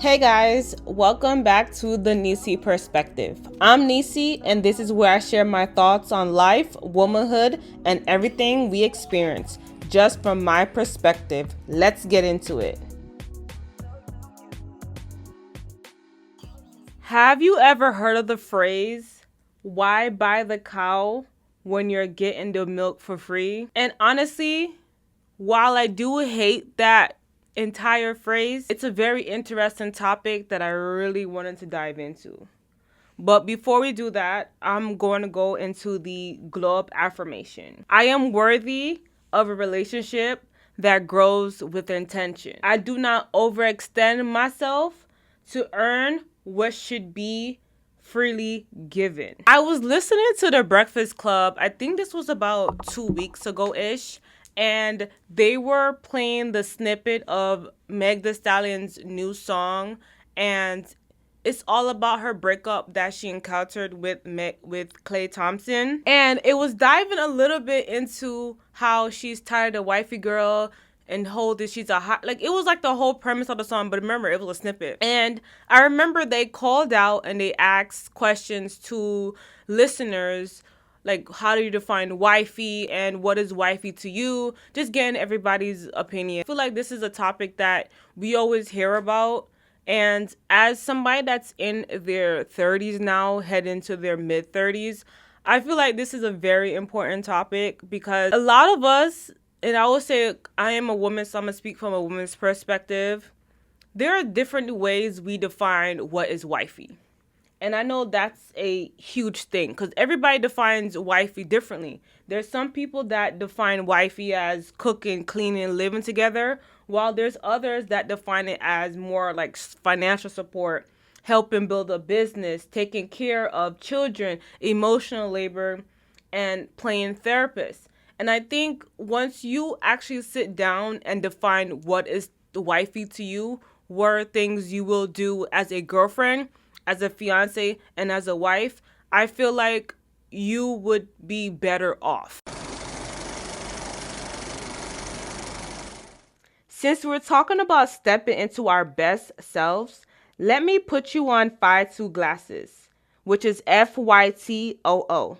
Hey guys, welcome back to the Nisi Perspective. I'm Nisi, and this is where I share my thoughts on life, womanhood, and everything we experience, just from my perspective. Let's get into it. Have you ever heard of the phrase, why buy the cow when you're getting the milk for free? And honestly, while I do hate that entire phrase, it's a very interesting topic that I really wanted to dive into. But before we do that, I'm going to go into the globe affirmation. I am worthy of a relationship that grows with intention. I do not overextend myself to earn what should be freely given. I was listening to the Breakfast Club. I think this was about 2 weeks ago-ish. And they were playing the snippet of Meg Thee Stallion's new song. And it's all about her breakup that she encountered with Klay Thompson. And it was diving a little bit into how she's tired of wifey girl and that she's a hot, like, it was like the whole premise of the song, but remember, it was a snippet. And I remember they called out and they asked questions to listeners, like, how do you define wifey and what is wifey to you? Just getting everybody's opinion. I feel like this is a topic that we always hear about. And as somebody that's in their 30s now, head into their mid 30s, I feel like this is a very important topic because a lot of us, and I will say I am a woman, so I'm going to speak from a woman's perspective. There are different ways we define what is wifey. And I know that's a huge thing because everybody defines wifey differently. There's some people that define wifey as cooking, cleaning, living together, while there's others that define it as more like financial support, helping build a business, taking care of children, emotional labor, and playing therapist. And I think once you actually sit down and define what is the wifey to you, what are things you will do as a girlfriend, as a fiance, and as a wife, I feel like you would be better off. Since we're talking about stepping into our best selves, let me put you on Phi2 glasses, which is FYTOO.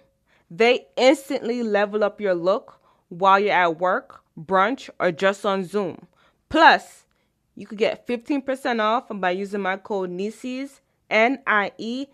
They instantly level up your look while you're at work, brunch, or just on Zoom. Plus, you could get 15% off by using my code NICEYS, NIECEYYS.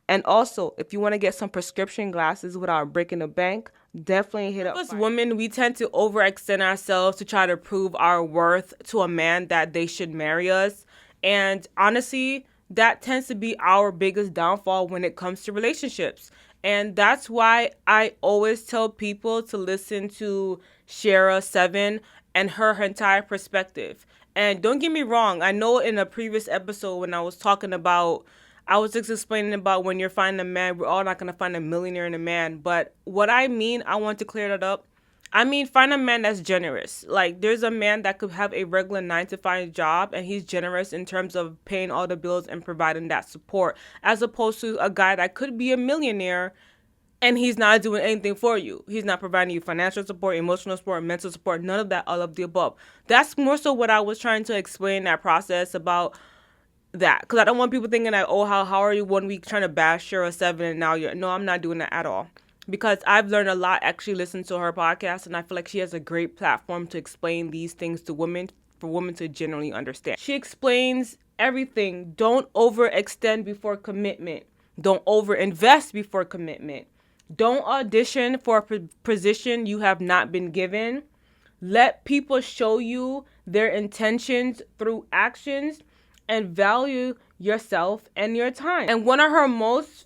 And also, if you want to get some prescription glasses without breaking the bank, definitely hit up. As women, we tend to overextend ourselves to try to prove our worth to a man that they should marry us. And honestly, that tends to be our biggest downfall when it comes to relationships. And that's why I always tell people to listen to Shera Seven and her entire perspective. And don't get me wrong, I know in a previous episode when I was just explaining about when you're finding a man, we're all not going to find a millionaire in a man. But what I mean, I want to clear that up. I mean, find a man that's generous. Like, there's a man that could have a regular 9-to-5 job and he's generous in terms of paying all the bills and providing that support, as opposed to a guy that could be a millionaire and he's not doing anything for you. He's not providing you financial support, emotional support, mental support, none of that, all of the above. That's more so what I was trying to explain that process about that. Because I don't want people thinking that, oh, how are you 1 week trying to bash Shera Seven and now no, I'm not doing that at all. Because I've learned a lot actually listening to her podcast, and I feel like she has a great platform to explain these things to women, for women to generally understand. She explains everything. Don't overextend before commitment. Don't overinvest before commitment. Don't audition for a position you have not been given. Let people show you their intentions through actions, and value yourself and your time. And one of her most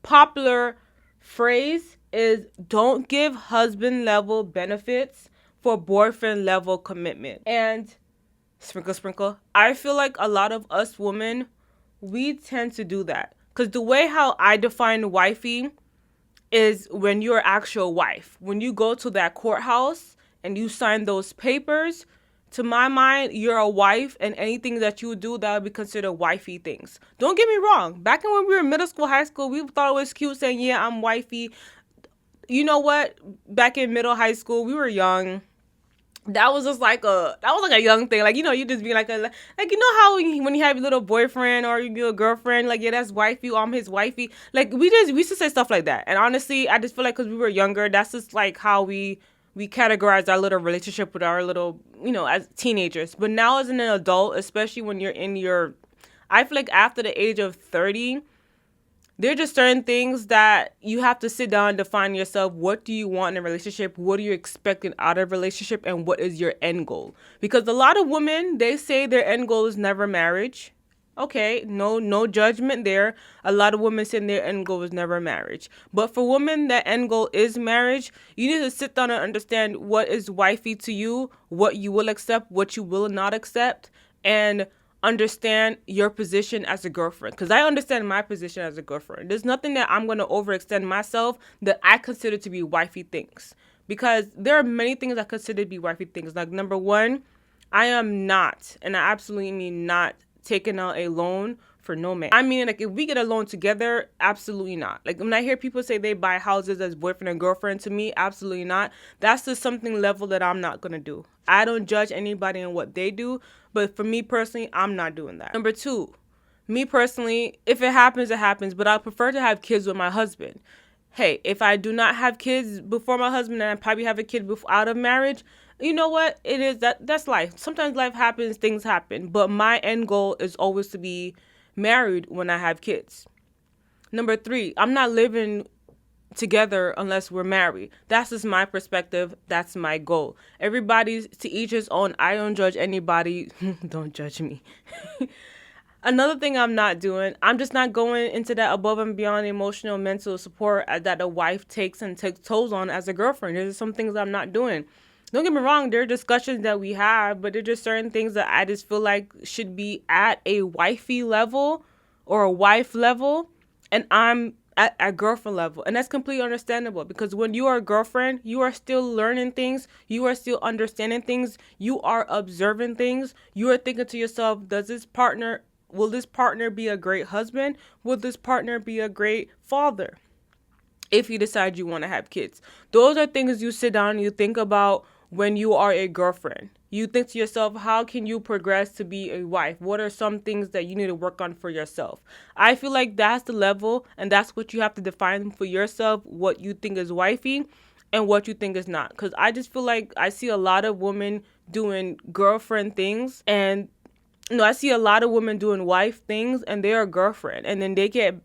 popular phrase is, don't give husband level benefits for boyfriend level commitment. And sprinkle, sprinkle. I feel like a lot of us women, we tend to do that. Because the way how I define wifey is when you're actual wife. When you go to that courthouse and you sign those papers, to my mind, you're a wife, and anything that you do, that would be considered wifey things. Don't get me wrong. Back when we were in middle school, high school, we thought it was cute saying, yeah, I'm wifey. You know what? Back in middle high school, we were young. That was just like a young thing. Like, you just be like how when you have your little boyfriend or your little girlfriend, like, yeah, that's wifey, I'm his wifey. Like, we used to say stuff like that. And honestly, I just feel like because we were younger, that's just like how we categorize our little relationship with our little, as teenagers. But now as an adult, especially when you're in your, I feel like after the age of 30, there are just certain things that you have to sit down and define yourself. What do you want in a relationship? What are you expecting out of a relationship? And what is your end goal? Because a lot of women, they say their end goal is never marriage. Okay, no judgment there. A lot of women say their end goal is never marriage. But for women, that end goal is marriage. You need to sit down and understand what is wifey to you, what you will accept, what you will not accept, and understand your position as a girlfriend, because I understand my position as a girlfriend. There's nothing that I'm going to overextend myself that I consider to be wifey things, because there are many things I consider to be wifey things. Like, number one, I am not, and I absolutely mean not, taking out a loan for no man. I mean, like, if we get a loan together, absolutely not. Like, when I hear people say they buy houses as boyfriend and girlfriend, to me, absolutely not. That's just something level that I'm not going to do. I don't judge anybody in what they do, but for me personally, I'm not doing that. Number two, me personally, if it happens, it happens, but I prefer to have kids with my husband. Hey, if I do not have kids before my husband and I probably have a kid out of marriage, you know what? It is that's life. Sometimes life happens, things happen, but my end goal is always to be married when I have kids. Number three, I'm not living together unless we're married. That's just my perspective. That's my goal. Everybody's to each his own. I don't judge anybody. Don't judge me. Another thing I'm not doing, I'm just not going into that above and beyond emotional, mental support that a wife takes toes on as a girlfriend. There's some things I'm not doing. Don't get me wrong, there are discussions that we have, but there are just certain things that I just feel like should be at a wifey level or a wife level, and I'm at a girlfriend level. And that's completely understandable, because when you are a girlfriend, you are still learning things, you are still understanding things, you are observing things, you are thinking to yourself, will this partner be a great husband? Will this partner be a great father? If you decide you want to have kids. Those are things you sit down and you think about when you are a girlfriend. You think to yourself, how can you progress to be a wife? What are some things that you need to work on for yourself? I feel like that's the level, and that's what you have to define for yourself, what you think is wifey and what you think is not. Because I just feel like I see a lot of women doing girlfriend things, and I see a lot of women doing wife things, and they're a girlfriend, and then they get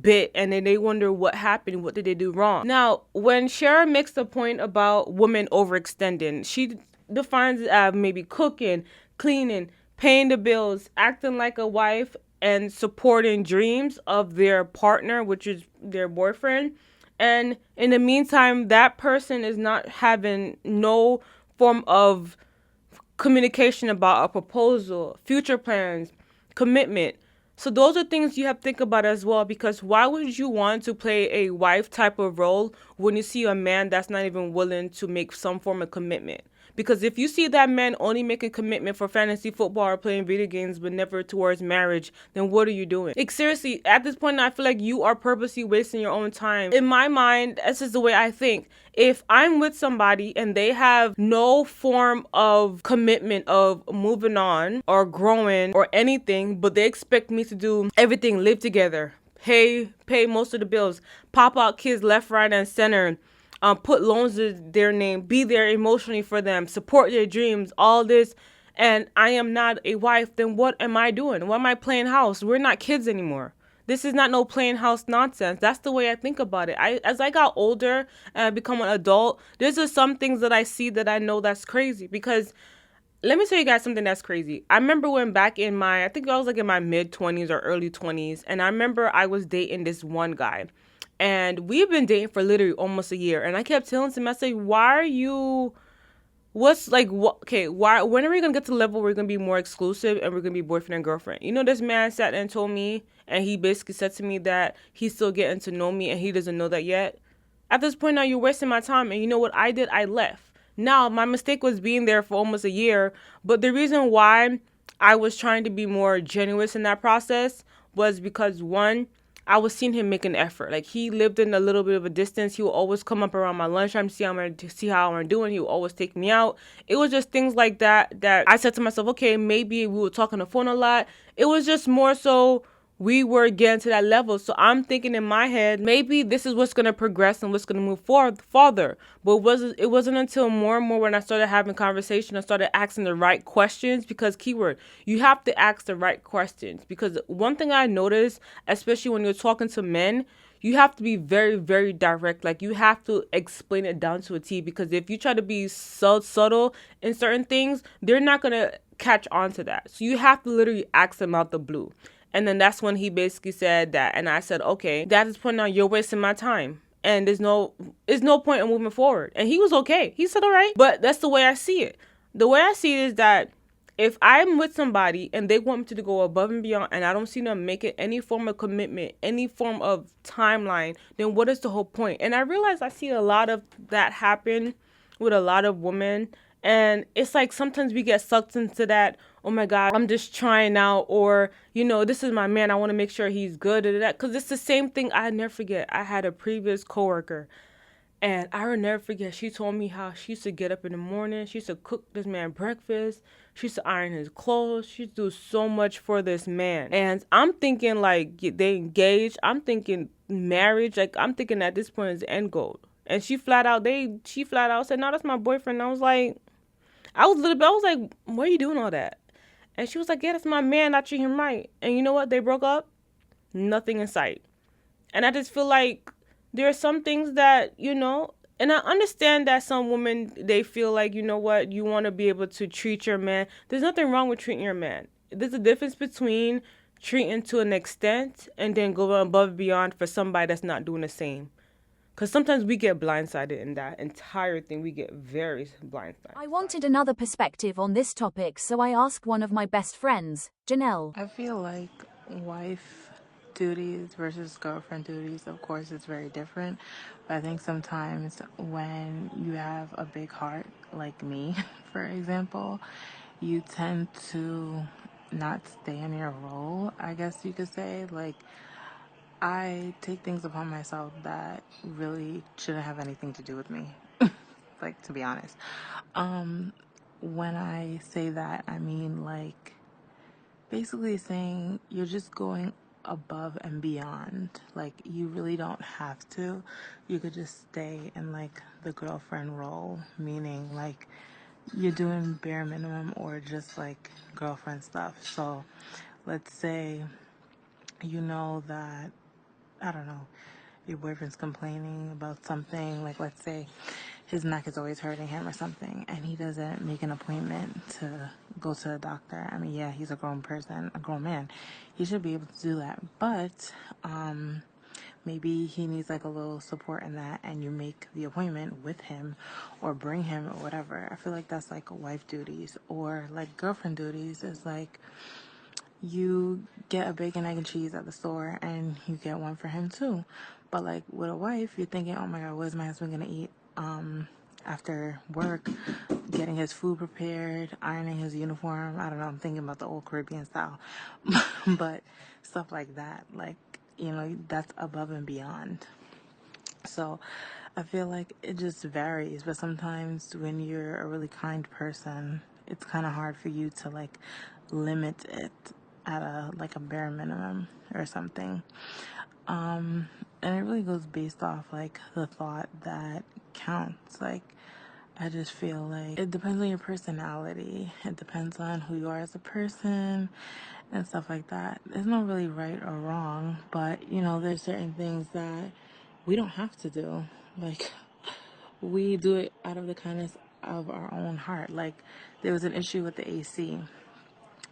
bit, and then they wonder what happened, what did they do wrong. Now, when Shera makes the point about women overextending, she defines it as maybe cooking, cleaning, paying the bills, acting like a wife, and supporting dreams of their partner, which is their boyfriend. And in the meantime, that person is not having no form of communication about a proposal, future plans, commitment. So those are things you have to think about as well, because why would you want to play a wife type of role when you see a man that's not even willing to make some form of commitment? Because if you see that man only making commitment for fantasy football or playing video games but never towards marriage, then what are you doing? Like, seriously, at this point, I feel like you are purposely wasting your own time. In my mind, this is the way I think. If I'm with somebody and they have no form of commitment of moving on or growing or anything, but they expect me to do everything, live together, pay most of the bills, pop out kids left, right, and center, put loans in their name, be there emotionally for them, support their dreams, all this, and I am not a wife, then what am I doing? Why am I playing house? We're not kids anymore. This is not no playing house nonsense. That's the way I think about it. As I got older and I become an adult, there's just some things that I see that I know that's crazy. Because let me tell you guys something that's crazy. I remember when back in I think I was like in my mid-20s or early 20s, and I remember I was dating this one guy. And we've been dating for literally almost a year. And I kept telling him, I said, why are you, why, when are we going to get to the level where we're going to be more exclusive and we're going to be boyfriend and girlfriend? This man sat and told me, and he basically said to me that he's still getting to know me and he doesn't know that yet. At this point now, you're wasting my time. And you know what I did? I left. Now, my mistake was being there for almost a year. But the reason why I was trying to be more genuine in that process was because, one, I was seeing him make an effort. Like, he lived in a little bit of a distance. He would always come up around my lunchtime to see how I'm doing. He would always take me out. It was just things like that I said to myself, okay, maybe we were talking on the phone a lot. It was just more so we were getting to that level. So I'm thinking in my head, maybe this is what's gonna progress and what's gonna move forward farther. But it wasn't until more and more when I started having conversation, I started asking the right questions, because keyword, you have to ask the right questions. Because one thing I noticed, especially when you're talking to men, you have to be very, very direct. Like, you have to explain it down to a T, because if you try to be so subtle in certain things, they're not gonna catch on to that. So you have to literally ask them out the blue. And then that's when he basically said that. And I said, okay, that is point out you're wasting my time. And there's no point in moving forward. And he was okay. He said, all right. But that's the way I see it. The way I see it is that if I'm with somebody and they want me to go above and beyond, and I don't see them making any form of commitment, any form of timeline, then what is the whole point? And I realize I see a lot of that happen with a lot of women. And it's like sometimes we get sucked into that, oh my God, I'm just trying out, or, this is my man, I want to make sure he's good at that. Because it's the same thing. I never forget. I had a previous coworker, and I will never forget, she told me how she used to get up in the morning, she used to cook this man breakfast, she used to iron his clothes, she used to do so much for this man. And I'm thinking, like, they engaged, I'm thinking marriage, like, I'm thinking at this point is the end goal. And she flat out said, no, that's my boyfriend. And I was like, I was like, why are you doing all that? And she was like, yeah, that's my man, I treat him right. And you know what? They broke up, nothing in sight. And I just feel like there are some things that, and I understand that some women, they feel like, you know what, you want to be able to treat your man. There's nothing wrong with treating your man. There's a difference between treating to an extent and then going above and beyond for somebody that's not doing the same. Because sometimes we get blindsided in that entire thing. We get very blindsided. I wanted another perspective on this topic, so I asked one of my best friends, Janelle. I feel like wife duties versus girlfriend duties, of course, is very different. But I think sometimes when you have a big heart, like me, for example, you tend to not stay in your role, I guess you could say. Like, I take things upon myself that really shouldn't have anything to do with me, like, to be honest. When I say that, I mean, like, basically saying you're just going above and beyond. Like, you really don't have to. You could just stay in, like, the girlfriend role, meaning, like, you're doing bare minimum or just, like, girlfriend stuff. So, let's say you know that, I don't know, your boyfriend's complaining about something, like, let's say his neck is always hurting him or something, and he doesn't make an appointment to go to the doctor. I mean, yeah, he's a grown person, a grown man. He should be able to do that. But maybe he needs, like, a little support in that, and you make the appointment with him or bring him or whatever. I feel like that's, like, wife duties. Or, like, girlfriend duties is, like, you get a bacon, egg, and cheese at the store, and you get one for him too. But, like, with a wife, you're thinking, oh my God, what is my husband gonna eat after work? Getting his food prepared, ironing his uniform. I don't know, I'm thinking about the old Caribbean style. But stuff like that, like, that's above and beyond. So I feel like it just varies. But sometimes when you're a really kind person, it's kind of hard for you to, like, limit it at a bare minimum or something. And it really goes based off, like, the thought that counts. Like, I just feel like it depends on your personality. It depends on who you are as a person and stuff like that. There's no really right or wrong, but, there's certain things that we don't have to do. Like, we do it out of the kindness of our own heart. Like, there was an issue with the AC.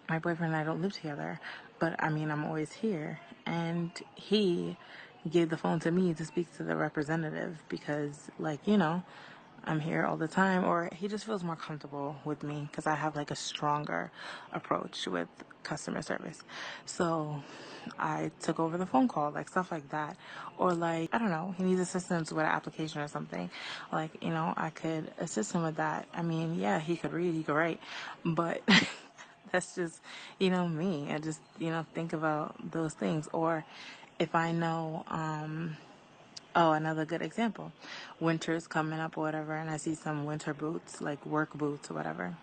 My boyfriend and I don't live together, but I mean, I'm always here. And he gave the phone to me to speak to the representative because, like, I'm here all the time, or he just feels more comfortable with me because I have, like, a stronger approach with customer service. So I took over the phone call, like, stuff like that. Or, like, I don't know, he needs assistance with an application or something. Like, I could assist him with that. I mean, yeah, he could read, he could write, but that's just, me. I just, think about those things. Or if I know, oh, another good example, winter's coming up or whatever, and I see some winter boots, like work boots or whatever,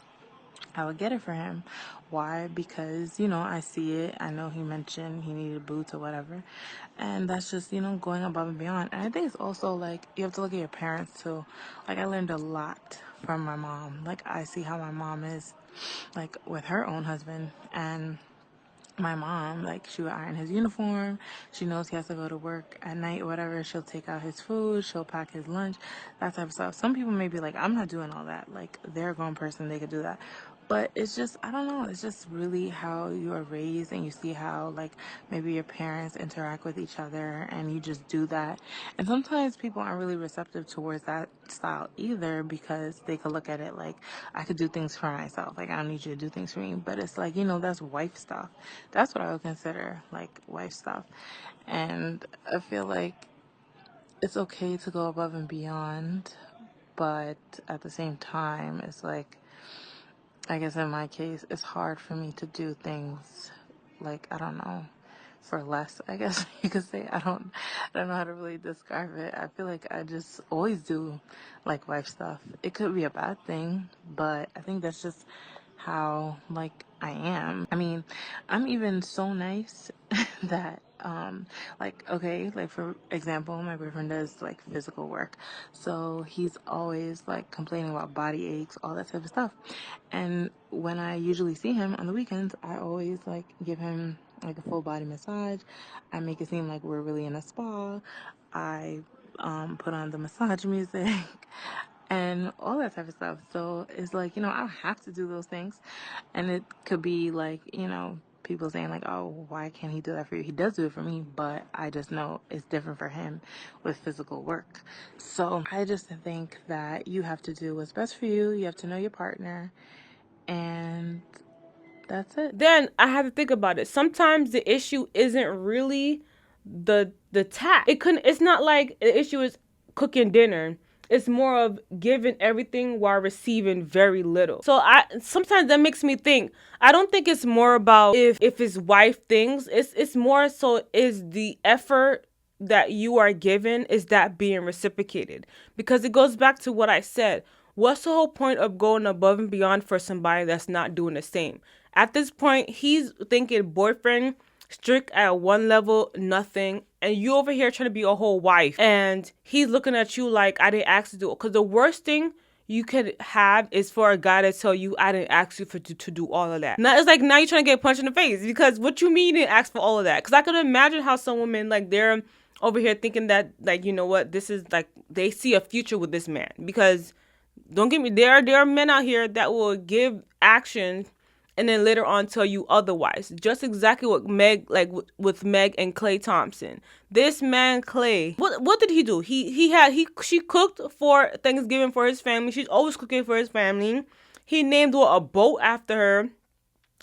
I would get it for him. Why? Because, I see it. I know he mentioned he needed boots or whatever. And that's just, going above and beyond. And I think it's also like you have to look at your parents too. Like I learned a lot from my mom. Like I see how my mom is like with her own husband, and my mom, like, she would iron his uniform. She knows he has to go to work at night or whatever. She'll take out his food. She'll pack his lunch, that type of stuff. Some people may be like, I'm not doing all that. Like, they're a grown person. They could do that. But it's just, I don't know. It's just really how you are raised, and you see how, like, maybe your parents interact with each other, and you just do that. And sometimes people aren't really receptive towards that style either, because they could look at it like, I could do things for myself. Like, I don't need you to do things for me. But it's like, that's wife stuff. That's what I would consider like wife stuff. And I feel like it's okay to go above and beyond, but at the same time, it's like, I guess in my case, it's hard for me to do things like, I don't know, for less, I guess you could say. I don't know how to really describe it. I feel like I just always do like wife stuff. It could be a bad thing, but I think that's just how like I am. I mean, I'm even so nice that like, okay, like for example, my boyfriend does like physical work, so he's always like complaining about body aches, all that type of stuff. And when I usually see him on the weekends, I always like give him like a full body massage. I make it seem like we're really in a spa. I put on the massage music and all that type of stuff. So it's like, I don't have to do those things. And it could be like, people saying like, oh, why can't he do that for you? He does do it for me, but I just know it's different for him with physical work. So I just think that you have to do what's best for you. You have to know your partner, and that's it. Then I have to think about it. Sometimes the issue isn't really the task. It's not like the issue is cooking dinner. It's more of giving everything while receiving very little. So I sometimes that makes me think. I don't think it's more about if his wife thinks. It's more so is the effort that you are given, is that being reciprocated? Because it goes back to what I said. What's the whole point of going above and beyond for somebody that's not doing the same? At this point, he's thinking boyfriend, strict at one level, nothing. And you over here trying to be a whole wife. And he's looking at you like, I didn't ask you to do it. Because the worst thing you could have is for a guy to tell you, I didn't ask you to do all of that. Now it's like, now you're trying to get punched in the face. Because what you mean you didn't ask for all of that? Because I could imagine how some women, like, they're over here thinking that, like, you know what, this is like, they see a future with this man. Because don't get me, there are men out here that will give action and then later on tell you otherwise. Just exactly what Meg, like with Meg and Clay Thompson. This man Clay, what did he do? She cooked for Thanksgiving for his family. She's always cooking for his family. He named a boat after her.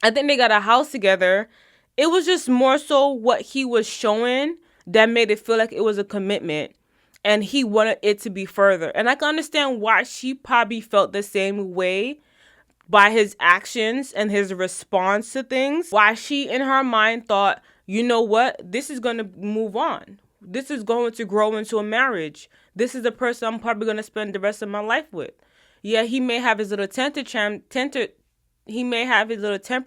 I think they got a house together. It was just more so what he was showing that made it feel like it was a commitment. And he wanted it to be further. And I can understand why she probably felt the same way by his actions and his response to things. Why she, in her mind, thought, you know what? This is going to move on. This is going to grow into a marriage. This is the person I'm probably going to spend the rest of my life with. Yeah, he may have his little temper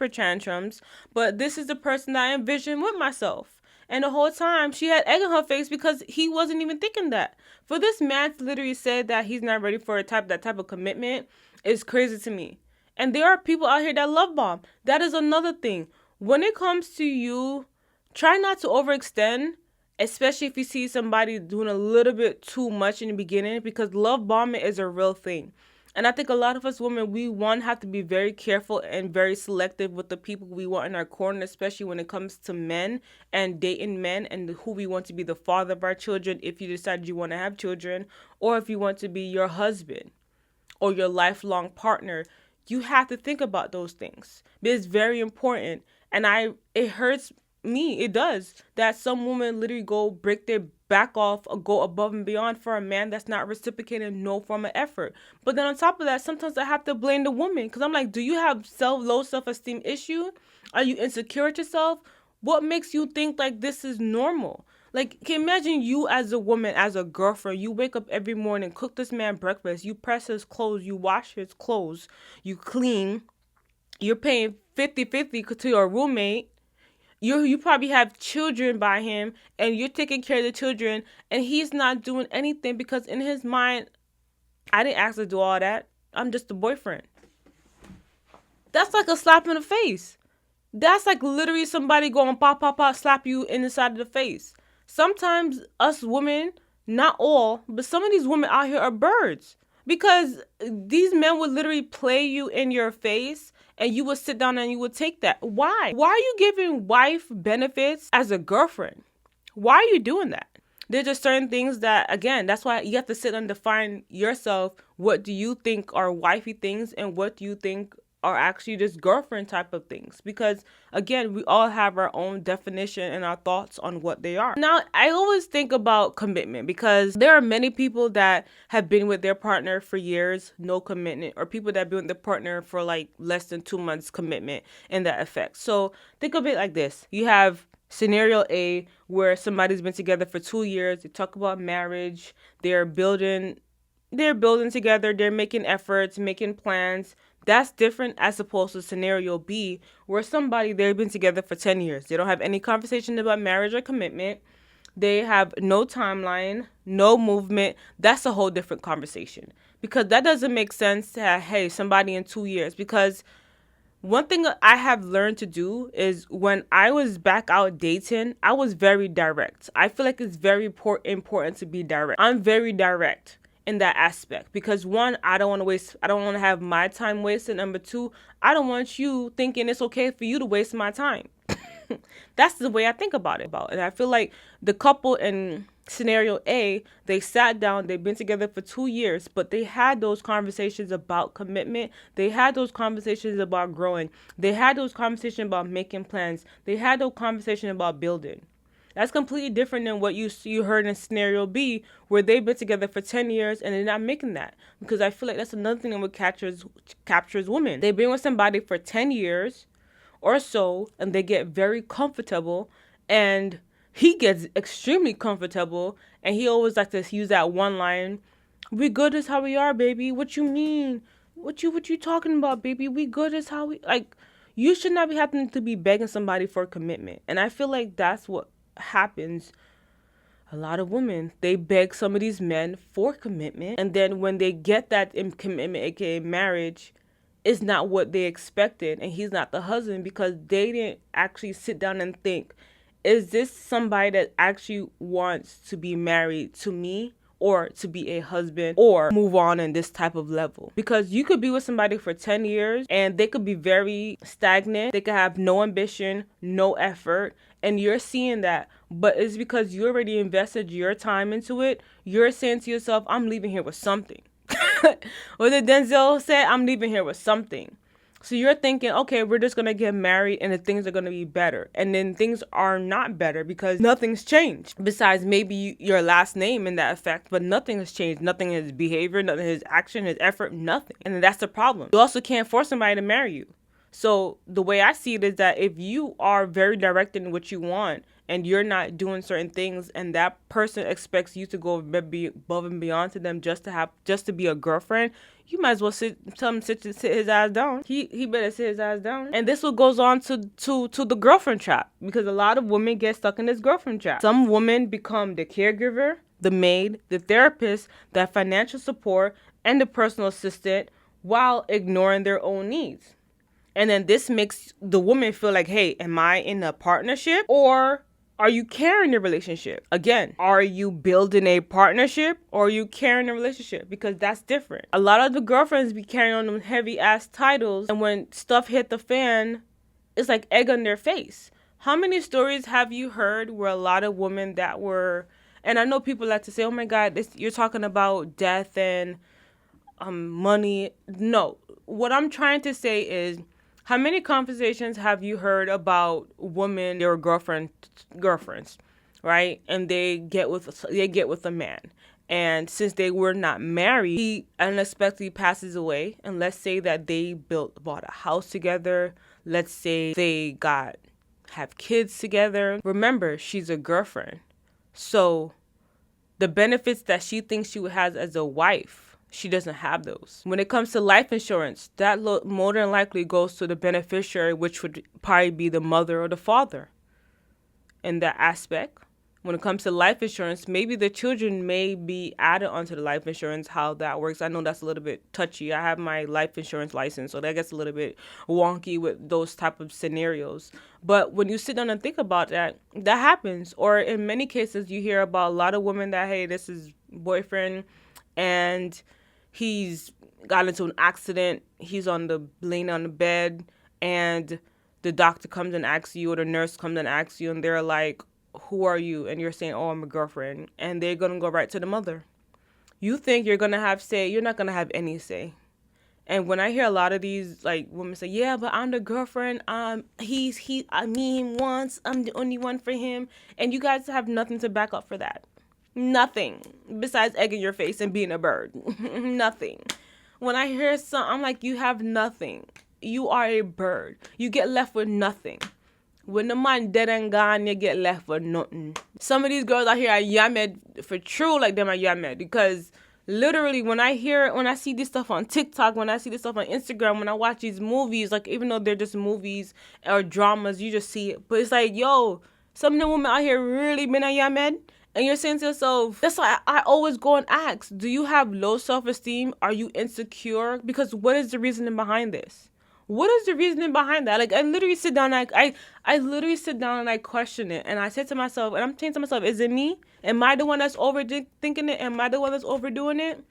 tantrums, but this is the person that I envision with myself. And the whole time she had egg on her face because he wasn't even thinking that. For this man to literally say that he's not ready for that type of commitment is crazy to me. And there are people out here that love bomb. That is another thing. When it comes to you, try not to overextend, especially if you see somebody doing a little bit too much in the beginning, because love bombing is a real thing. And I think a lot of us women, we have to be very careful and very selective with the people we want in our corner, especially when it comes to men and dating men and who we want to be the father of our children, if you decide you want to have children, or if you want to be your husband or your lifelong partner. You have to think about those things. It's very important. And it hurts me, it does, that some women literally go break their back off or go above and beyond for a man that's not reciprocating no form of effort. But then on top of that, sometimes I have to blame the woman, because I'm like, do you have low self-esteem issue? Are you insecure with yourself? What makes you think like this is normal? Like, can you imagine you as a woman, as a girlfriend, you wake up every morning, cook this man breakfast, you press his clothes, you wash his clothes, you clean, you're paying 50-50 to your roommate. You probably have children by him, and you're taking care of the children, and he's not doing anything because in his mind, I didn't ask to do all that. I'm just a boyfriend. That's like a slap in the face. That's like literally somebody going pop, pop, pop, slap you in the side of the face. Sometimes us women, not all, but some of these women out here are birds. Because these men would literally play you in your face and you would sit down and you would take that. Why? Why are you giving wife benefits as a girlfriend? Why are you doing that? There's just certain things that, again, that's why you have to sit and define yourself. What do you think are wifey things and what do you think are actually just girlfriend type of things? Because, again, we all have our own definition and our thoughts on what they are. Now, I always think about commitment because there are many people that have been with their partner for years, no commitment, or people that have been with their partner for like less than 2 months commitment and that effect. So think of it like this. You have scenario A, where somebody's been together for 2 years. They talk about marriage. They're building together. They're making efforts, making plans. That's different as opposed to scenario B, where somebody, they've been together for 10 years. They don't have any conversation about marriage or commitment. They have no timeline, no movement. That's a whole different conversation because that doesn't make sense to have, hey, somebody in 2 years. Because one thing I have learned to do is when I was back out dating, I was very direct. I feel like it's very important to be direct. I'm very direct in that aspect because one, I don't want to have my time wasted. Number two, I don't want you thinking it's okay for you to waste my time. That's the way I think about it. And I feel like the couple in scenario A, they sat down, they've been together for 2 years, but they had those conversations about commitment. They had those conversations about growing. They had those conversations about making plans. They had those conversations about building. That's completely different than what you heard in scenario B, where they've been together for 10 years and they're not making that. Because I feel like that's another thing that would captures women. They've been with somebody for 10 years or so, and they get very comfortable, and he gets extremely comfortable, and he always like to use that one line, "We good as how we are, baby. What you mean? What you talking about, baby? We good as how we like." You should not be having to be begging somebody for commitment, and I feel like that's what happens. A lot of women, they beg some of these men for commitment, and then when they get that commitment, aka marriage, is not what they expected, and he's not the husband because they didn't actually sit down and think, is this somebody that actually wants to be married to me or to be a husband or move on in this type of level? Because you could be with somebody for 10 years and they could be very stagnant. They could have no ambition, no effort, and you're seeing that. But it's because you already invested your time into it. You're saying to yourself, I'm leaving here with something. What did Denzel say? I'm leaving here with something. So you're thinking, okay, we're just going to get married and the things are going to be better. And then things are not better because nothing's changed. Besides maybe your last name in that effect, but nothing has changed. Nothing in his behavior, nothing in his action, his effort, nothing. And that's the problem. You also can't force somebody to marry you. So the way I see it is that if you are very direct in what you want and you're not doing certain things and that person expects you to go above and beyond to them just to be a girlfriend, you might as well tell him sit his ass down. He better sit his ass down. And this what goes on to the girlfriend trap, because a lot of women get stuck in this girlfriend trap. Some women become the caregiver, the maid, the therapist, the financial support, and the personal assistant while ignoring their own needs. And then this makes the woman feel like, hey, am I in a partnership or are you carrying a relationship? Again, are you building a partnership or are you carrying a relationship? Because that's different. A lot of the girlfriends be carrying on them heavy ass titles, and when stuff hit the fan, it's like egg on their face. How many stories have you heard where a lot of women that were, and I know people like to say, oh my God, you're talking about death and money. No, what I'm trying to say is, how many conversations have you heard about women, they were girlfriends, right? And they get with a man. And since they were not married, he unexpectedly passes away. And let's say that they bought a house together. Let's say they have kids together. Remember, she's a girlfriend. So the benefits that she thinks she has as a wife, she doesn't have those. When it comes to life insurance, that more than likely goes to the beneficiary, which would probably be the mother or the father in that aspect. When it comes to life insurance, maybe the children may be added onto the life insurance, how that works. I know that's a little bit touchy. I have my life insurance license, so that gets a little bit wonky with those type of scenarios. But when you sit down and think about that, that happens. Or in many cases, you hear about a lot of women that, hey, this is boyfriend and he's got into an accident. He's laying on the bed, and the doctor comes and asks you, or the nurse comes and asks you, and they're like, who are you? And you're saying, oh, I'm a girlfriend. And they're going to go right to the mother. You think you're going to have say. You're not going to have any say. And when I hear a lot of these like women say, yeah, but I'm the girlfriend. I meet him once. I'm the only one for him. And you guys have nothing to back up for that. Nothing besides egg in your face and being a bird. Nothing. When I hear I'm like, you have nothing. You are a bird. You get left with nothing. When the man dead and gone, you get left with nothing. Some of these girls out here are yamed for true, like them are yamed, because literally when I see this stuff on TikTok, when I see this stuff on Instagram, when I watch these movies, like even though they're just movies or dramas, you just see it. But it's like, yo, some of the women out here really been a yamed. And you're saying to yourself, that's why I always go and ask, do you have low self-esteem? Are you insecure? Because what is the reasoning behind this? What is the reasoning behind that? Like, I literally sit down and I literally sit down and I question it. And I say to myself, and I'm saying to myself, is it me? Am I the one that's overthinking it? Am I the one that's overdoing it?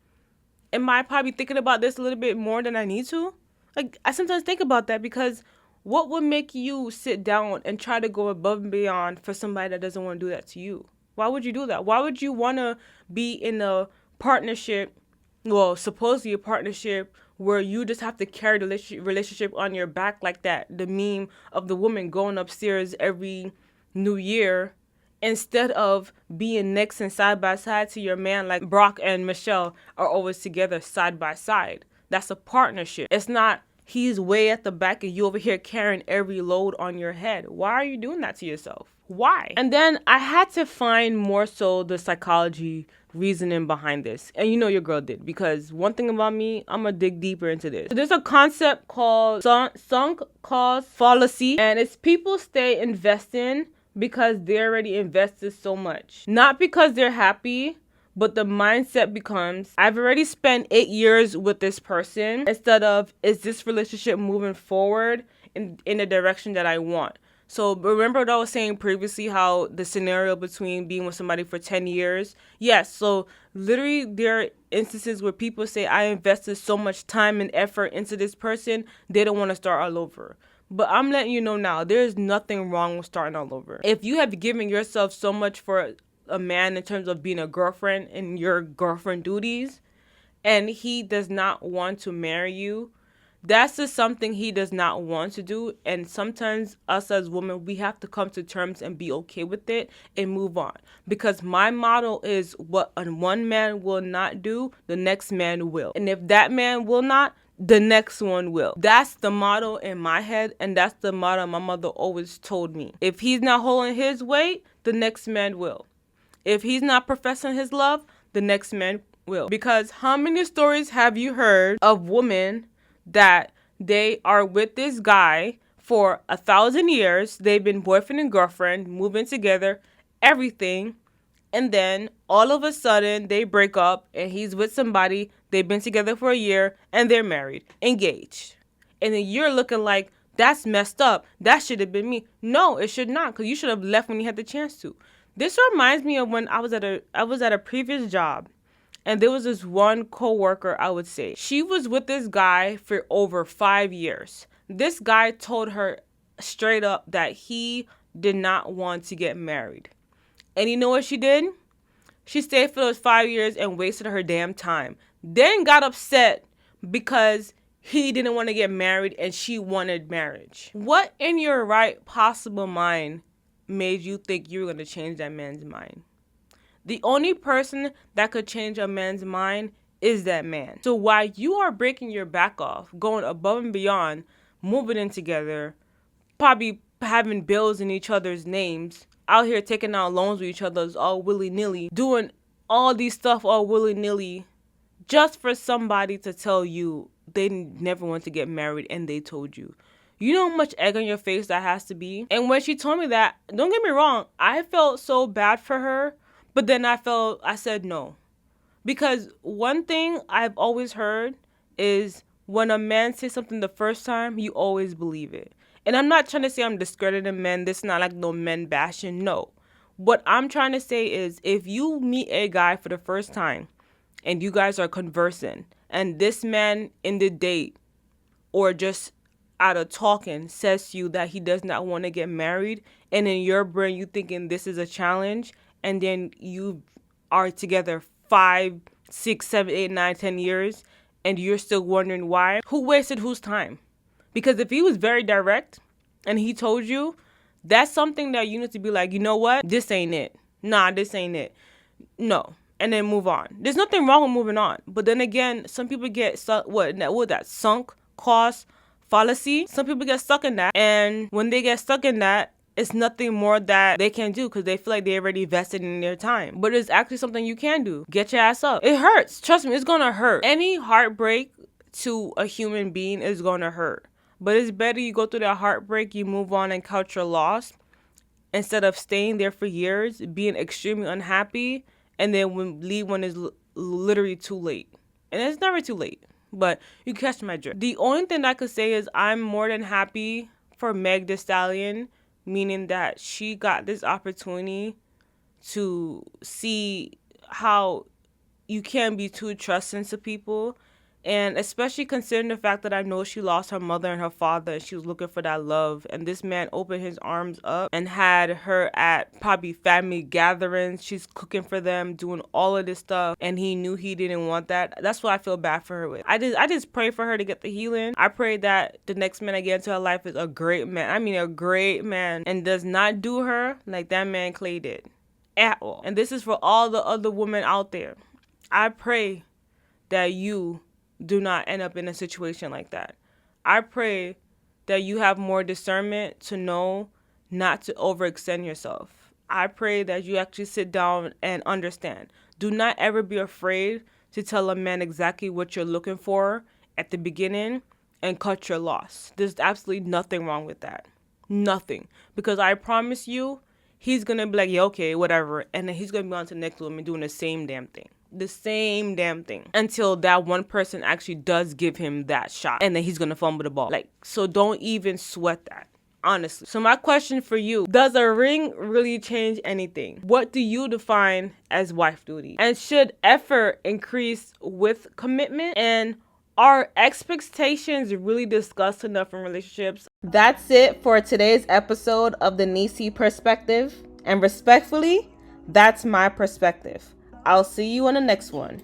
Am I probably thinking about this a little bit more than I need to? Like, I sometimes think about that, because what would make you sit down and try to go above and beyond for somebody that doesn't want to do that to you? Why would you do that? Why would you want to be in a partnership, well, supposedly a partnership, where you just have to carry the relationship on your back like that? The meme of the woman going upstairs every new year instead of being next and side by side to your man, like Brock and Michelle are always together side by side. That's a partnership. It's not he's way at the back and you over here carrying every load on your head. Why are you doing that to yourself? Why? And then I had to find more so the psychology reasoning behind this. And you know your girl did, because one thing about me, I'm gonna dig deeper into this. So there's a concept called sunk cost fallacy, and it's people stay investing because they already invested so much. Not because they're happy, but the mindset becomes, I've already spent 8 years with this person, instead of, is this relationship moving forward in the direction that I want? So remember what I was saying previously, how the scenario between being with somebody for 10 years? Yes, so literally there are instances where people say, I invested so much time and effort into this person, they don't want to start all over. But I'm letting you know now, there's nothing wrong with starting all over. If you have given yourself so much for a man in terms of being a girlfriend and your girlfriend duties, and he does not want to marry you, that's just something he does not want to do. And sometimes us as women, we have to come to terms and be okay with it and move on. Because my motto is, what one man will not do, the next man will. And if that man will not, the next one will. That's the motto in my head, and that's the motto my mother always told me. If he's not holding his weight, the next man will. If he's not professing his love, the next man will. Because how many stories have you heard of women that they are with this guy for 1,000 years, they've been boyfriend and girlfriend, moving together, everything, and then all of a sudden they break up and he's with somebody, they've been together for a year, and they're married, engaged. And then you're looking like, that's messed up. That should have been me. No, it should not, because you should have left when you had the chance to. This reminds me of when I was at a previous job. And there was this one coworker, I would say. She was with this guy for over 5 years. This guy told her straight up that he did not want to get married. And you know what she did? She stayed for those 5 years and wasted her damn time. Then got upset because he didn't want to get married and she wanted marriage. What in your right possible mind made you think you were going to change that man's mind? The only person that could change a man's mind is that man. So while you are breaking your back off, going above and beyond, moving in together, probably having bills in each other's names, out here taking out loans with each other's all willy-nilly, doing all these stuff all willy-nilly, just for somebody to tell you they never want to get married and they told you. You know how much egg on your face that has to be? And when she told me that, don't get me wrong, I felt so bad for her, but then I said no. Because one thing I've always heard is when a man says something the first time, you always believe it. And I'm not trying to say I'm discrediting men. This is not like no men bashing. No. What I'm trying to say is if you meet a guy for the first time and you guys are conversing and this man in the date or just out of talking says to you that he does not want to get married, and in your brain you thinking this is a challenge, and then you are together 5, 6, 7, 8, 9, 10 years and you're still wondering why, who wasted whose time? Because if he was very direct and he told you, that's something that you need to be like, you know what, this ain't it. Nah, this ain't it. No. And then move on. There's nothing wrong with moving on. But then again, some people get stuck, what that sunk cost fallacy. Some people get stuck in that. And when they get stuck in that, it's nothing more that they can do because they feel like they already invested in their time. But it's actually something you can do. Get your ass up. It hurts. Trust me, it's gonna hurt. Any heartbreak to a human being is gonna hurt. But it's better you go through that heartbreak, you move on and count your loss, instead of staying there for years, being extremely unhappy, and then leave when it's literally too late. And it's never too late. But you catch my drift. The only thing I could say is I'm more than happy for Meg Thee Stallion, meaning that she got this opportunity to see how you can be too trusting to people. And especially considering the fact that I know she lost her mother and her father and she was looking for that love. And this man opened his arms up and had her at probably family gatherings. She's cooking for them, doing all of this stuff. And he knew he didn't want that. That's what I feel bad for her with. I just pray for her to get the healing. I pray that the next man I get into her life is a great man. I mean, a great man. And does not do her like that man Clay did. At all. And this is for all the other women out there. I pray that you do not end up in a situation like that. I pray that you have more discernment to know not to overextend yourself. I pray that you actually sit down and understand. Do not ever be afraid to tell a man exactly what you're looking for at the beginning and cut your loss. There's absolutely nothing wrong with that. Nothing. Because I promise you, he's going to be like, yeah, okay, whatever. And then he's going to be on to the next woman doing the same damn thing. The same damn thing. Until that one person actually does give him that shot. And then he's going to fumble the ball. So don't even sweat that. Honestly. So my question for you, does a ring really change anything? What do you define as wife duty? And should effort increase with commitment? And are expectations really discussed enough in relationships? That's it for today's episode of the Nisi Perspective. And respectfully, that's my perspective. I'll see you on the next one.